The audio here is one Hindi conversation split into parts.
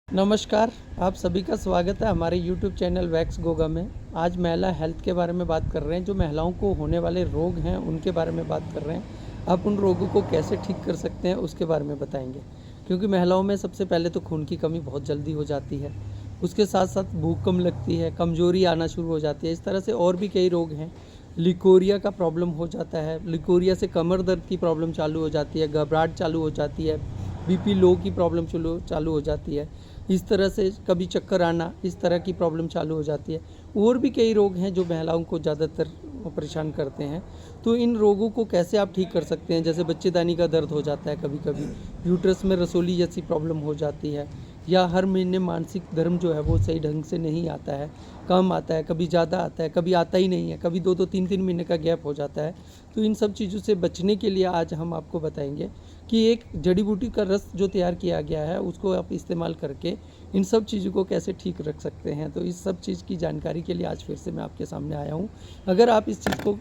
नमस्कार, आप सभी का स्वागत है हमारे YouTube चैनल वैक्स गोगा में। आज महिला हेल्थ के बारे में बात कर रहे हैं। जो महिलाओं को होने वाले रोग हैं उनके बारे में बात कर रहे हैं। आप उन रोगों को कैसे ठीक कर सकते हैं उसके बारे में बताएंगे। क्योंकि महिलाओं में सबसे पहले तो खून की कमी बहुत जल्दी हो जाती है, उसके साथ साथ भूख कम लगती है, कमजोरी आना शुरू हो जाती है। इस तरह से और भी कई रोग हैं। लिकोरिया का प्रॉब्लम हो जाता है, लिकोरिया से कमर दर्द की प्रॉब्लम चालू हो जाती है, घबराहट चालू हो जाती है, बीपी लो की प्रॉब्लम चालू हो जाती है। इस तरह से कभी चक्कर आना, इस तरह की प्रॉब्लम चालू हो जाती है। और भी कई रोग हैं जो महिलाओं को ज़्यादातर परेशान करते हैं। तो इन रोगों को कैसे आप ठीक कर सकते हैं? जैसे बच्चेदानी का दर्द हो जाता है, कभी कभी यूट्रस में रसोली जैसी प्रॉब्लम हो जाती है, या हर महीने मासिक धर्म जो है वो सही ढंग से नहीं आता है, कम आता है, कभी ज़्यादा आता है, कभी आता ही नहीं है, कभी 2-2 3-3 महीने का गैप हो जाता है। तो इन सब चीज़ों से बचने के लिए आज हम आपको बताएंगे कि एक जड़ी बूटी का रस जो तैयार किया गया है उसको आप इस्तेमाल करके इन सब चीज़ों को कैसे ठीक रख सकते हैं। तो इस सब चीज़ की जानकारी के लिए आज फिर से मैं आपके सामने आया हूँ। अगर आप इस चीज़ को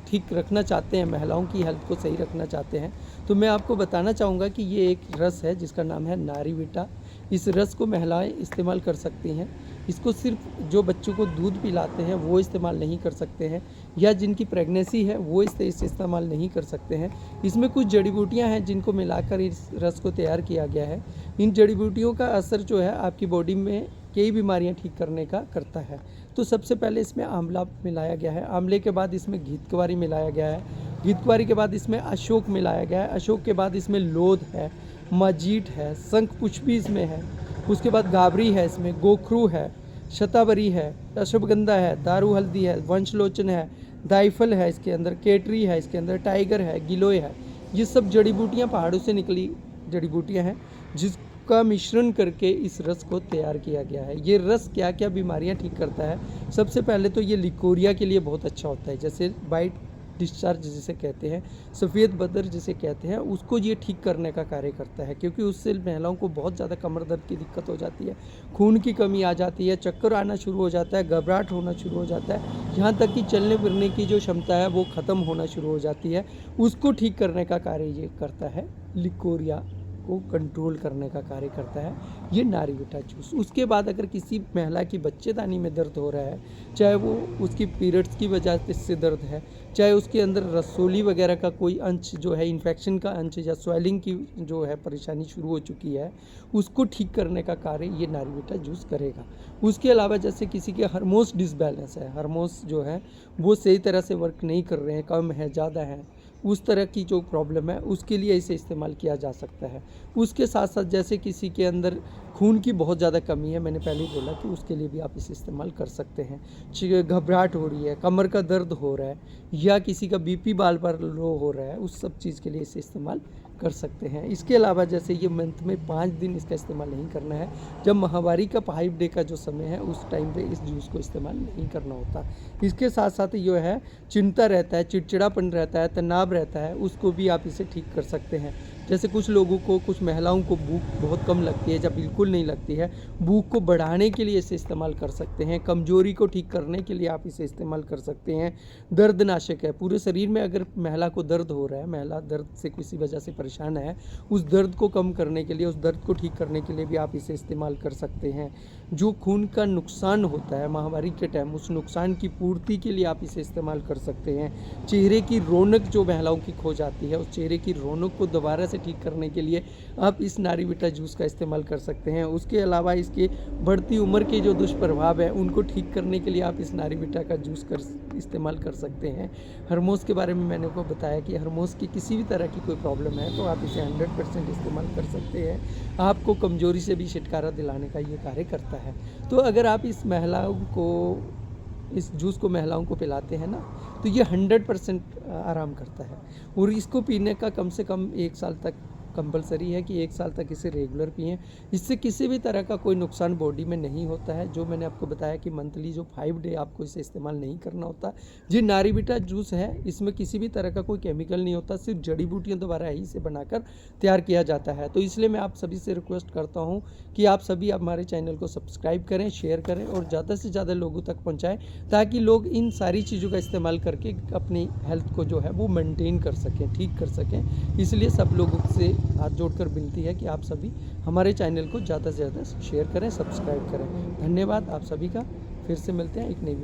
ठीक रखना चाहते हैं, महिलाओं की हेल्थ को सही रखना चाहते हैं, तो मैं आपको बताना चाहूँगा कि ये एक रस है जिसका नाम है नारीविटा। इस रस को महिलाएं इस्तेमाल कर सकती हैं। इसको सिर्फ जो बच्चों को दूध पिलाते हैं वो इस्तेमाल नहीं कर सकते हैं, या जिनकी प्रेगनेंसी है वो इसे इस्तेमाल नहीं कर सकते हैं। इसमें कुछ जड़ी बूटियाँ हैं जिनको मिलाकर इस रस को तैयार किया गया है। इन जड़ी बूटियों का असर जो है आपकी बॉडी में कई बीमारियां ठीक करने का करता है। तो सबसे पहले इसमें आंवला मिलाया गया है, आंवले के बाद इसमें घृतकुमारी मिलाया गया है, घृतकुमारी के बाद इसमें अशोक मिलाया गया है, अशोक के बाद इसमें लोध है, मजीट है, शंख पुष्पी इसमें है, उसके बाद गाबरी है, इसमें गोखरू है, शतावरी है, अश्वगंधा है, दारू हल्दी है, वंशलोचन है, दाइफल है, इसके अंदर केटरी है, इसके अंदर टाइगर है, गिलोय है। ये सब जड़ी बूटियाँ पहाड़ों से निकली जड़ी बूटियाँ हैं जिसका मिश्रण करके इस रस को तैयार किया गया है। ये रस क्या क्या बीमारियां ठीक करता है? सबसे पहले तो ये लिकोरिया के लिए बहुत अच्छा होता है, जैसे वाइट डिस्चार्ज जिसे कहते हैं, सफ़ेद बदर जिसे कहते हैं, उसको ये ठीक करने का कार्य करता है। क्योंकि उससे महिलाओं को बहुत ज़्यादा कमर दर्द की दिक्कत हो जाती है, खून की कमी आ जाती है, चक्कर आना शुरू हो जाता है, घबराहट होना शुरू हो जाता है, यहाँ तक कि चलने फिरने की जो क्षमता है वो ख़त्म होना शुरू हो जाती है। उसको ठीक करने का कार्य ये करता है, लिकोरिया को कंट्रोल करने का कार्य करता है ये नारीविटा जूस। उसके बाद अगर किसी महिला की बच्चेदानी में दर्द हो रहा है, चाहे वो उसकी पीरियड्स की वजह से दर्द है, चाहे उसके अंदर रसोली वगैरह का कोई अंश जो है, इन्फेक्शन का अंश या स्वेलिंग की जो है परेशानी शुरू हो चुकी है, उसको ठीक करने का कार्य ये नारीविटा जूस करेगा। उसके अलावा जैसे किसी के हार्मोन्स डिसबैलेंस है, हार्मोन्स जो है वो सही तरह से वर्क नहीं कर रहे हैं, कम है, ज़्यादा है, उस तरह की जो प्रॉब्लम है उसके लिए इसे इस्तेमाल किया जा सकता है। उसके साथ साथ जैसे किसी के अंदर खून की बहुत ज़्यादा कमी है, मैंने पहले ही बोला कि उसके लिए भी आप इसे इस्तेमाल कर सकते हैं। घबराहट हो रही है, कमर का दर्द हो रहा है, या किसी का बीपी बार बार लो हो रहा है, उस सब चीज़ के लिए इसे इस्तेमाल कर सकते हैं। इसके अलावा जैसे ये मंथ में 5 दिन इसका इस्तेमाल नहीं करना है, जब माहवारी का 5 डे का जो समय है उस टाइम पे इस जूस को इस्तेमाल नहीं करना होता। इसके साथ साथ ये है चिंता रहता है, चिड़चिड़ापन रहता है, तनाव रहता है, उसको भी आप इसे ठीक कर सकते हैं। जैसे कुछ लोगों को, कुछ महिलाओं को भूख बहुत कम लगती है, जब बिल्कुल नहीं लगती है, भूख को बढ़ाने के लिए इसे इस्तेमाल कर सकते हैं। कमजोरी को ठीक करने के लिए आप इसे इस्तेमाल कर सकते हैं। दर्दनाशक है, पूरे शरीर में अगर महिला को दर्द हो रहा है, महिला दर्द से किसी वजह से परेशान है, उस दर्द को कम करने के लिए, उस दर्द को ठीक करने के लिए भी आप इसे इस्तेमाल कर सकते हैं। जो खून का नुकसान होता है माहवारी के टाइम, उस नुकसान की पूर्ति के लिए आप इसे इस्तेमाल कर सकते हैं। चेहरे की रौनक जो महिलाओं की खो जाती है, उस चेहरे की रौनक को दोबारा से ठीक करने के लिए आप इस नारीविटा जूस का इस्तेमाल कर सकते हैं। उसके अलावा इसके बढ़ती उम्र के जो दुष्प्रभाव है उनको ठीक करने के लिए आप इस नारीविटा का जूस इस्तेमाल कर सकते हैं। हार्मोन्स के बारे में मैंने को बताया कि हार्मोन्स की किसी भी तरह की कोई प्रॉब्लम है तो आप इसे 100% इस्तेमाल कर सकते हैं। आपको कमजोरी से भी छुटकारा दिलाने का ये कार्य करता है। तो अगर आप इस जूस को महिलाओं को पिलाते हैं ना, तो ये 100% आराम करता है। और इसको पीने का कम से कम 1 साल तक कंपलसरी है कि 1 साल तक इसे रेगुलर पिएं। इससे किसी भी तरह का कोई नुकसान बॉडी में नहीं होता है। जो मैंने आपको बताया कि मंथली जो 5 डे आपको इसे इस्तेमाल नहीं करना होता। जो नारीविटा जूस है इसमें किसी भी तरह का कोई केमिकल नहीं होता, सिर्फ जड़ी बूटियों द्वारा ही इसे बनाकर तैयार किया जाता है। तो इसलिए मैं आप सभी से रिक्वेस्ट करता हूँ कि आप सभी हमारे चैनल को सब्सक्राइब करें, शेयर करें और ज़्यादा से ज़्यादा लोगों तक पहुँचाएँ, ताकि लोग इन सारी चीज़ों का इस्तेमाल करके अपनी हेल्थ को जो है वो मेंटेन कर सकें, ठीक कर सकें। इसलिए सब लोगों से हाथ जोड़कर विनती है कि आप सभी हमारे चैनल को ज़्यादा से ज़्यादा शेयर करें, सब्सक्राइब करें। धन्यवाद आप सभी का। फिर से मिलते हैं एक नई